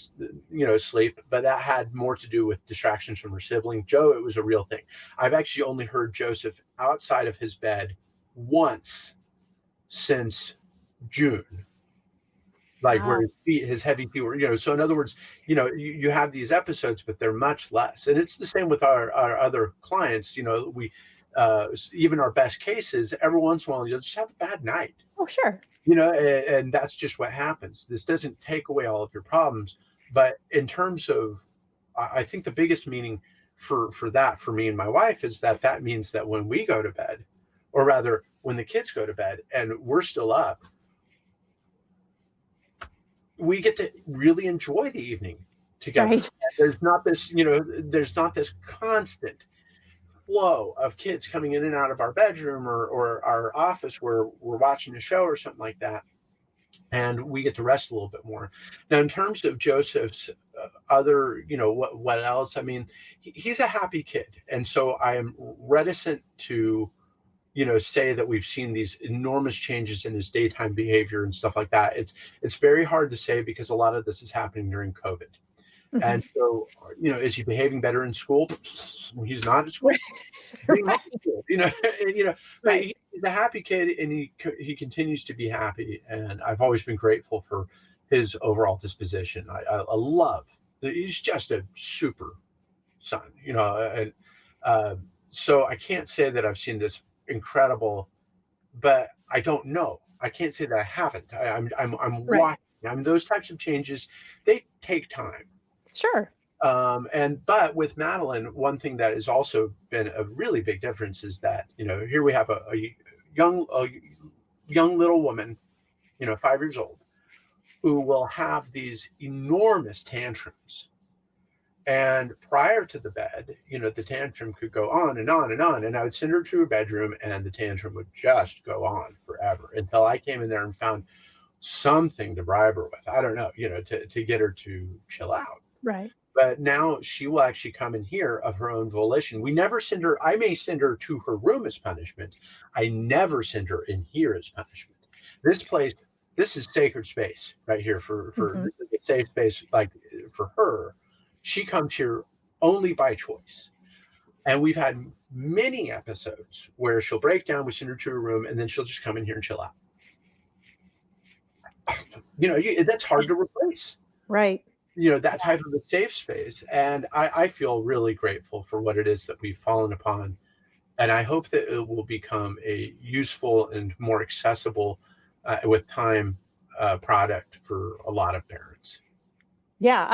sleep. But that had more to do with distractions from her sibling. Joe, it was a real thing. I've actually only heard Joseph outside of his bed once since June, like where his heavy feet were, so in other words, you have these episodes, but they're much less. And it's the same with our other clients. We even our best cases, every once in a while, you'll just have a bad night. Oh, sure. And that's just what happens. This doesn't take away all of your problems. But in terms of, I think the biggest meaning for that, for me and my wife, is that means that when we go to bed, or rather when the kids go to bed and we're still up, we get to really enjoy the evening together. Right. There's not this constant flow of kids coming in and out of our bedroom or our office where we're watching a show or something like that. And we get to rest a little bit more. Now, in terms of Joseph's other, what else? I mean, he's a happy kid. And so I am reticent to, say that we've seen these enormous changes in his daytime behavior and stuff like that. It's very hard to say because a lot of this is happening during COVID. Mm-hmm. And so, is he behaving better in school? He's not at school. Right. But he's a happy kid and he continues to be happy. And I've always been grateful for his overall disposition. I love, he's just a super son, and so I can't say that I've seen this incredible, but I don't know. I can't say that I haven't. I'm right. watching. I mean, those types of changes, they take time. Sure. But with Madeline, one thing that has also been a really big difference is that, here we have a young little woman, 5 years old, who will have these enormous tantrums. And prior to the bed, the tantrum could go on and on and on. And I would send her to her bedroom and the tantrum would just go on forever until I came in there and found something to bribe her with. I don't know, to get her to chill out. Right. But now she will actually come in here of her own volition. We never send her. I may send her to her room as punishment. I never send her in here as punishment. This place, this is sacred space right here for Mm-hmm. This is a safe space, like for her. She comes here only by choice. And we've had many episodes where she'll break down, we send her to her room, and then she'll just come in here and chill out. That's hard to replace. Right. That type of a safe space. And I feel really grateful for what it is that we've fallen upon. And I hope that it will become a useful and more accessible with time product for a lot of parents. Yeah,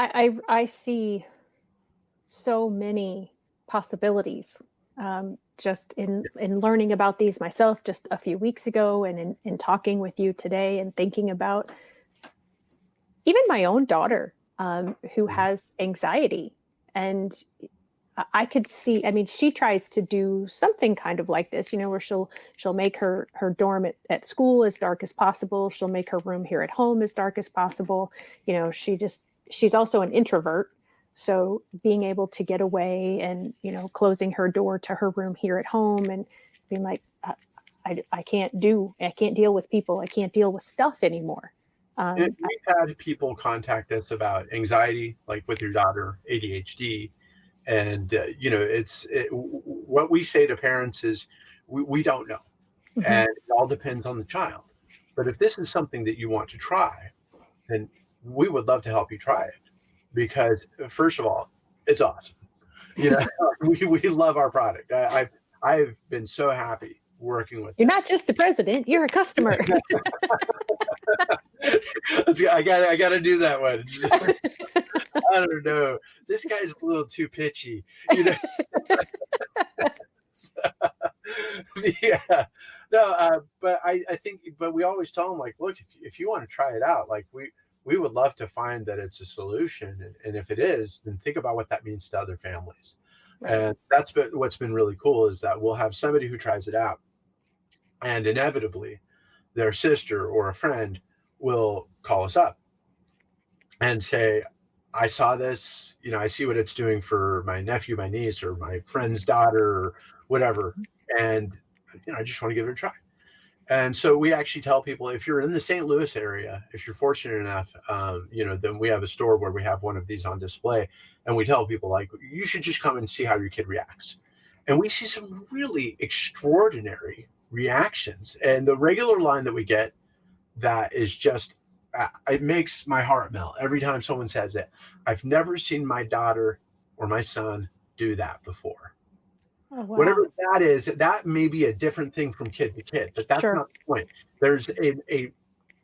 I see so many possibilities. Just in learning about these myself just a few weeks ago, and in talking with you today, and thinking about even my own daughter, who has anxiety. And I could see, I mean, she tries to do something kind of like this, where she'll make her dorm at school as dark as possible. She'll make her room here at home as dark as possible. She's also an introvert. So being able to get away and, closing her door to her room here at home and being like, I can't deal with people. I can't deal with stuff anymore. We've had people contact us about anxiety, like with your daughter, ADHD. And, what we say to parents is we don't know. Mhm. And it all depends on the child. But if this is something that you want to try, then we would love to help you try it. Because first of all, it's awesome. We love our product. I've been so happy working with You're this. not just the president, you're a customer. I gotta do that one. I don't know. This guy's a little too pitchy. Yeah. No, but I think, but we always tell them, like, look, if you want to try it out, like we would love to find that it's a solution. And if it is, then think about what that means to other families. Right. And what's been really cool is that we'll have somebody who tries it out, and inevitably their sister or a friend will call us up and say, I saw this, I see what it's doing for my nephew, my niece, or my friend's daughter, or whatever. And, I just want to give it a try. And so we actually tell people, if you're in the St. Louis area, if you're fortunate enough, then we have a store where we have one of these on display. And we tell people, like, you should just come and see how your kid reacts. And we see some really extraordinary reactions. And the regular line that we get that is just, it makes my heart melt every time someone says it. I've never seen my daughter or my son do that before. Oh, wow. Whatever that is, that may be a different thing from kid to kid, but that's Sure. not the point. There's a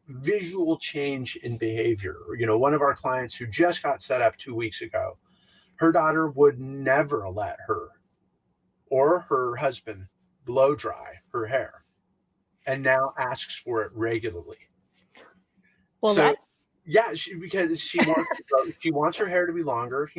visual change in behavior. One of our clients who just got set up 2 weeks ago, her daughter would never let her or her husband blow dry her hair, and now asks for it regularly. Well, So, yeah, because she wants her hair to be longer.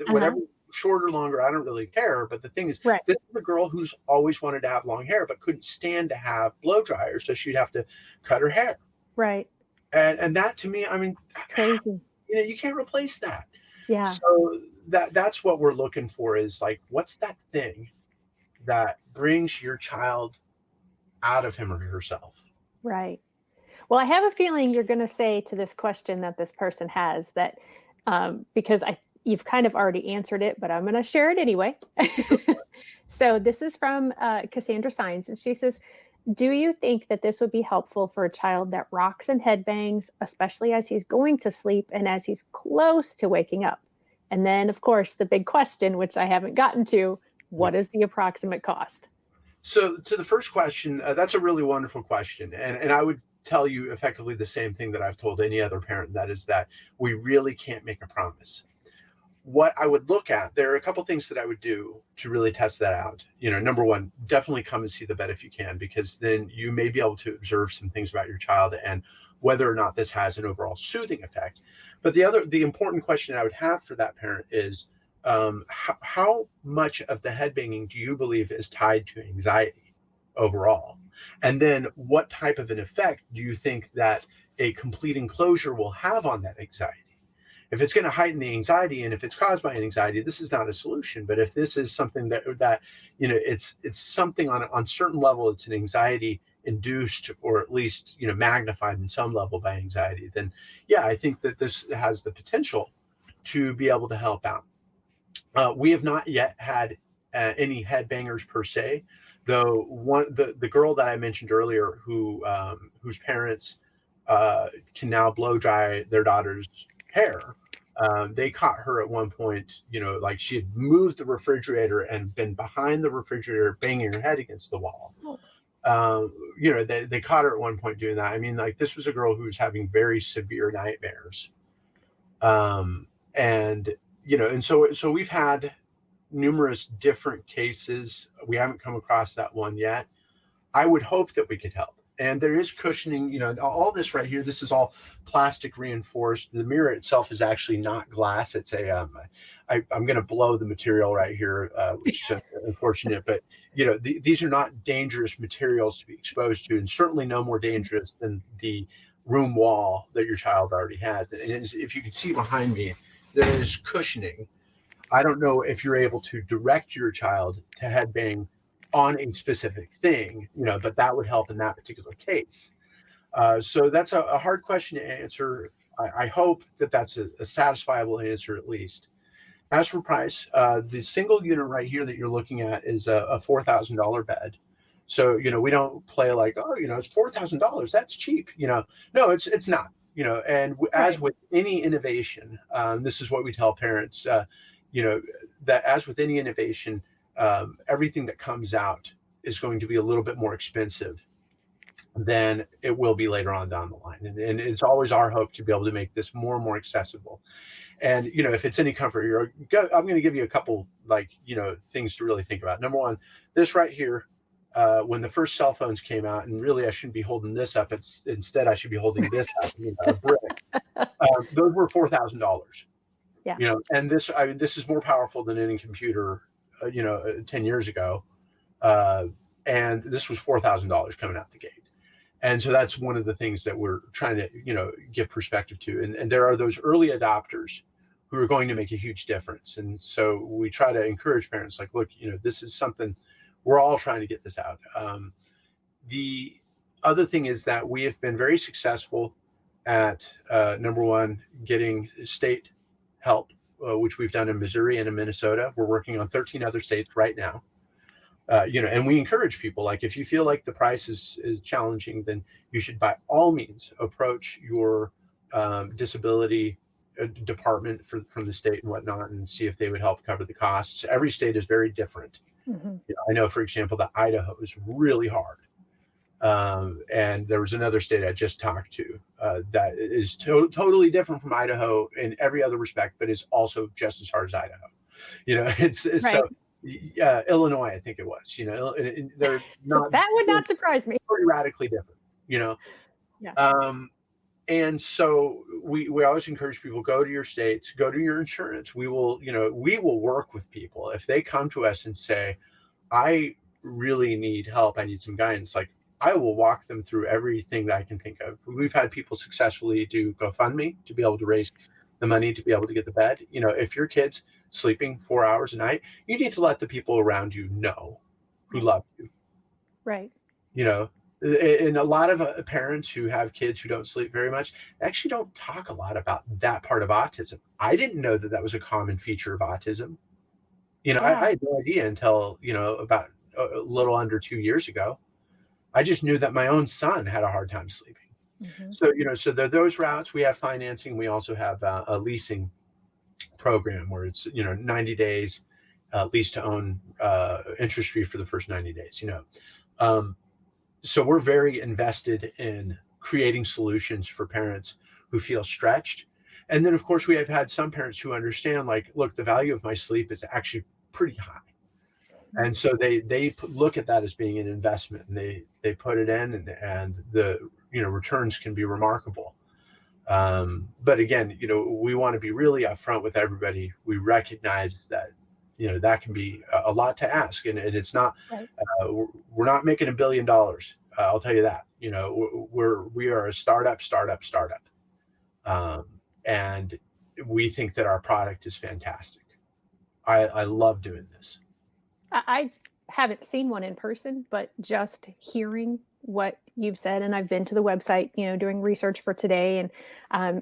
Whatever, short or longer, I don't really care. But the thing is, right. This is a girl who's always wanted to have long hair, but couldn't stand to have blow dryers, so she'd have to cut her hair. Right. And that, to me, I mean, Crazy. You can't replace that. Yeah. So that's what we're looking for, is like, what's that thing that brings your child out of him or herself? Right. Well, I have a feeling you're going to say to this question that this person has that, because you've kind of already answered it, but I'm going to share it anyway. So this is from Cassandra Sines, and she says, do you think that this would be helpful for a child that rocks and headbangs, especially as he's going to sleep and as he's close to waking up? And then, of course, the big question, which I haven't gotten to, what is the approximate cost? So to the first question, that's a really wonderful question. And I would tell you effectively the same thing that I've told any other parent, that is that we really can't make a promise. What I would look at, there are a couple things that I would do to really test that out. Number one, definitely come and see the vet if you can, because then you may be able to observe some things about your child and whether or not this has an overall soothing effect. But the important question I would have for that parent is, how much of the headbanging do you believe is tied to anxiety overall? And then what type of an effect do you think that a complete enclosure will have on that anxiety? If it's going to heighten the anxiety, and if it's caused by an anxiety, this is not a solution. But if this is something that it's something on certain level, it's an anxiety induced, or at least magnified in some level by anxiety, then yeah, I think that this has the potential to be able to help out. We have not yet had any headbangers per se, though. The girl that I mentioned earlier, whose parents can now blow dry their daughter's hair, they caught her at one point, like she had moved the refrigerator and been behind the refrigerator banging her head against the wall. They caught her at one point doing that. I mean, like, this was a girl who was having very severe nightmares. And and so we've had numerous different cases. We haven't come across that one yet. I would hope that we could help. And there is cushioning, all this right here. This is all plastic reinforced. The mirror itself is actually not glass. It's I'm going to blow the material right here, which is unfortunate. But, these are not dangerous materials to be exposed to, and certainly no more dangerous than the room wall that your child already has. And if you can see behind me, there is cushioning. I don't know if you're able to direct your child to headbang on a specific thing, but that would help in that particular case. So that's a hard question to answer. I hope that that's a satisfiable answer at least. As for price, the single unit right here that you're looking at is a $4,000 bed. So, we don't play like, oh, it's $4,000. That's cheap. No, it's not, and as with any innovation, this is what we tell parents, that as with any innovation, everything that comes out is going to be a little bit more expensive than it will be later on down the line. And it's always our hope to be able to make this more and more accessible. And, if it's any comfort, I'm going to give you a couple, things to really think about. Number one, this right here, when the first cell phones came out, and really I shouldn't be holding this up. Instead, I should be holding this up, a brick. Those were $4,000. Yeah. And this is more powerful than any computer, 10 years ago. And this was $4,000 coming out the gate. And so that's one of the things that we're trying to, give perspective to. And there are those early adopters who are going to make a huge difference. And so we try to encourage parents like, look, this is something we're all trying to get this out. The other thing is that we have been very successful at, number one, getting state help, which we've done in Missouri and in Minnesota. We're working on 13 other states right now. And we encourage people, like, if you feel like the price is challenging, then you should by all means approach your disability department from the state and whatnot, and see if they would help cover the costs. Every state is very different. Mm-hmm. I know, for example, that Idaho is really hard. And there was another state I just talked to that is totally different from Idaho in every other respect, but is also just as hard as Idaho. It's right. So Illinois, I think it was. They're not. That would not surprise me. Pretty radically different. Yeah. And so we always encourage people, go to your states, go to your insurance. We will work with people if they come to us and say, I really need help. I need some guidance. Like, I will walk them through everything that I can think of. We've had people successfully do GoFundMe to be able to raise the money to be able to get the bed. If your kid's sleeping 4 hours a night, you need to let the people around you know who love you. Right. And a lot of parents who have kids who don't sleep very much actually don't talk a lot about that part of autism. I didn't know that was a common feature of autism. Yeah. I had no idea until, about a little under 2 years ago. I just knew that my own son had a hard time sleeping. Mm-hmm. So, so there are those routes. We have financing. We also have a leasing program where it's, 90 days lease to own, interest free for the first 90 days, So we're very invested in creating solutions for parents who feel stretched. And then, of course, we have had some parents who understand, like, look, the value of my sleep is actually pretty high. And so they look at that as being an investment, and they put it in, and the returns can be remarkable. But again, we want to be really upfront with everybody. We recognize that that can be a lot to ask, and it's not. Right. We're not making $1 billion. I'll tell you that. We are a startup, and we think that our product is fantastic. I love doing this. I haven't seen one in person, but just hearing what you've said, and I've been to the website, doing research for today. And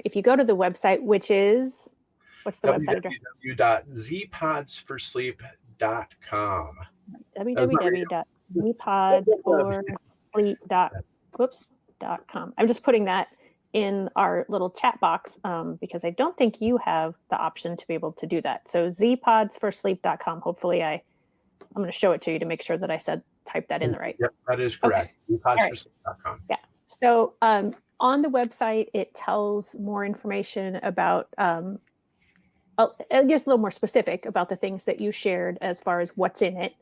if you go to the website, which is, what's the website address? www.zpodsforsleep.com. www.zpodsforsleep.com. I'm just putting that in our little chat box because I don't think you have the option to be able to do that. So zpodsforsleep.com. Hopefully I'm going to show it to you to make sure that I type that in the right. Yep, that is correct. Okay. zpodsforsleep.com. Yeah. So on the website, it tells more information about I guess a little more specific about the things that you shared as far as what's in it.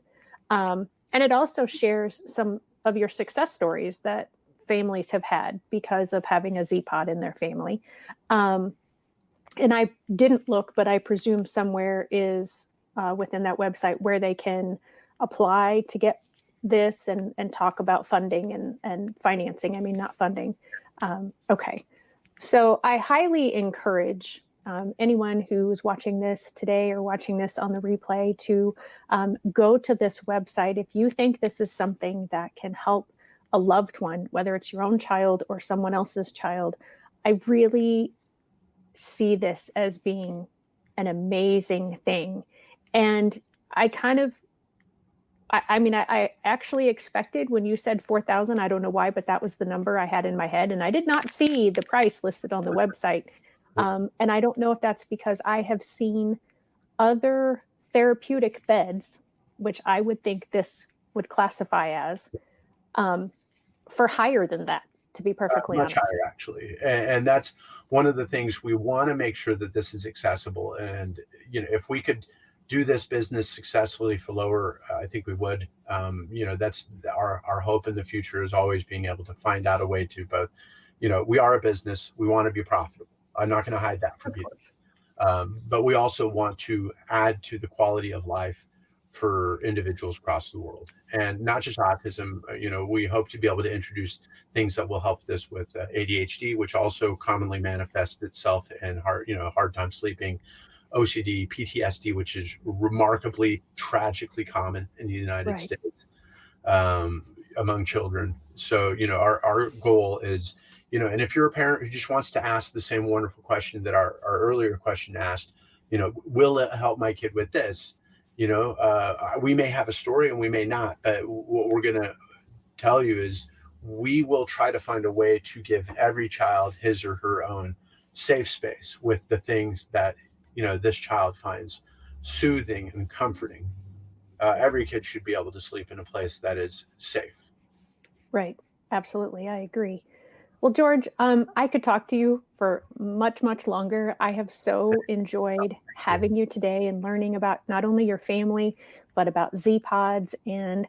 And it also shares some of your success stories that families have had because of having a zPod in their family. And I didn't look, but I presume somewhere is within that website where they can apply to get this and talk about funding and financing. I mean, not funding. Okay. So I highly encourage anyone who's watching this today or watching this on the replay to go to this website. If you think this is something that can help a loved one, whether it's your own child or someone else's child, I really see this as being an amazing thing. And I kind of, I mean, I actually expected when you said 4,000, I don't know why, but that was the number I had in my head. And I did not see the price listed on the website. And I don't know if that's because I have seen other therapeutic beds, which I would think this would classify as, for higher than that, to be perfectly Much honest. higher, actually. And that's one of the things we want to make sure that this is accessible. And, if we could do this business successfully for lower, I think we would. That's our hope in the future, is always being able to find out a way to both, we are a business, we want to be profitable. I'm not going to hide that from Of people. course. But we also want to add to the quality of life for individuals across the world, and not just autism. We hope to be able to introduce things that will help this with ADHD, which also commonly manifests itself in hard time sleeping, OCD, PTSD, which is remarkably tragically common in the United Right. States among children. So, our goal is, and if you're a parent who just wants to ask the same wonderful question that our earlier question asked, will it help my kid with this? We may have a story and we may not, but what we're going to tell you is we will try to find a way to give every child his or her own safe space with the things that, this child finds soothing and comforting. Every kid should be able to sleep in a place that is safe. Right. Absolutely. I agree. Well, George, I could talk to you for much, much longer. I have so enjoyed having you today and learning about not only your family, but about zPods. And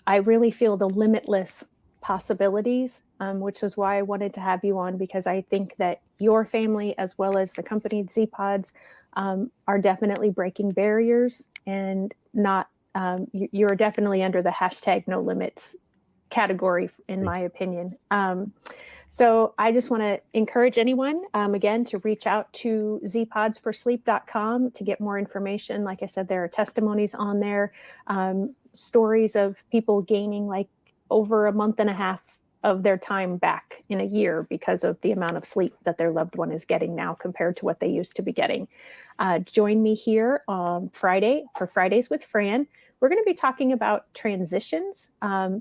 I really feel the limitless possibilities, which is why I wanted to have you on, because I think that your family, as well as the company zPods, are definitely breaking barriers and not, you're definitely under the hashtag no limits category, in my opinion. So I just want to encourage anyone, again, to reach out to zpodsforsleep.com to get more information. Like I said, there are testimonies on there, stories of people gaining like over a month and a half of their time back in a year because of the amount of sleep that their loved one is getting now compared to what they used to be getting. Join me here on Friday for Fridays with Fran. We're going to be talking about transitions,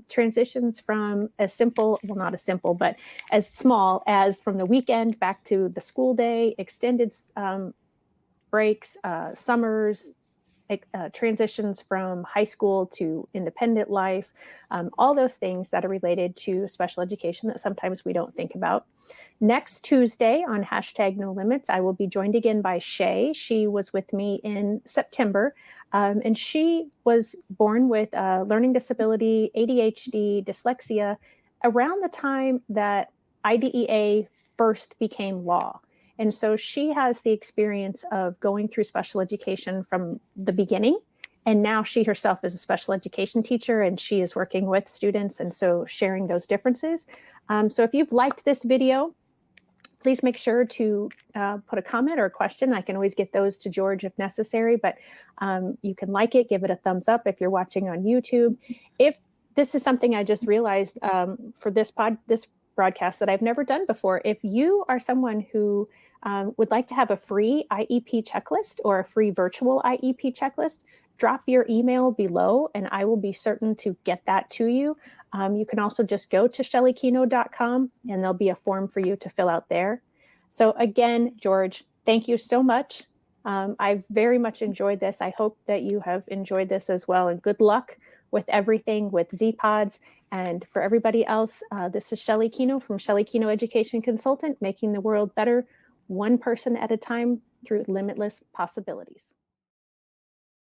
transitions from as simple, well, not as simple, but as small as from the weekend back to the school day, extended breaks, summers, transitions from high school to independent life, all those things that are related to special education that sometimes we don't think about. Next Tuesday on hashtag No Limits, I will be joined again by Shay. She was with me in September, and she was born with learning disability, ADHD, dyslexia, around the time that IDEA first became law. And so she has the experience of going through special education from the beginning. And now she herself is a special education teacher and she is working with students. And so sharing those differences. So if you've liked this video, please make sure to put a comment or a question. I can always get those to George if necessary, but you can like it, give it a thumbs up if you're watching on YouTube. If this is something I just realized for this broadcast that I've never done before, if you are someone who would like to have a free IEP checklist or a free virtual IEP checklist, drop your email below and I will be certain to get that to you. You can also just go to shellykino.com and there'll be a form for you to fill out there. So again, George, thank you so much. I've very much enjoyed this. I hope that you have enjoyed this as well. And good luck with everything with zPods. And for everybody else, this is Shelly Kino from Shelly Kino Education Consultant, making the world better, one person at a time through limitless possibilities.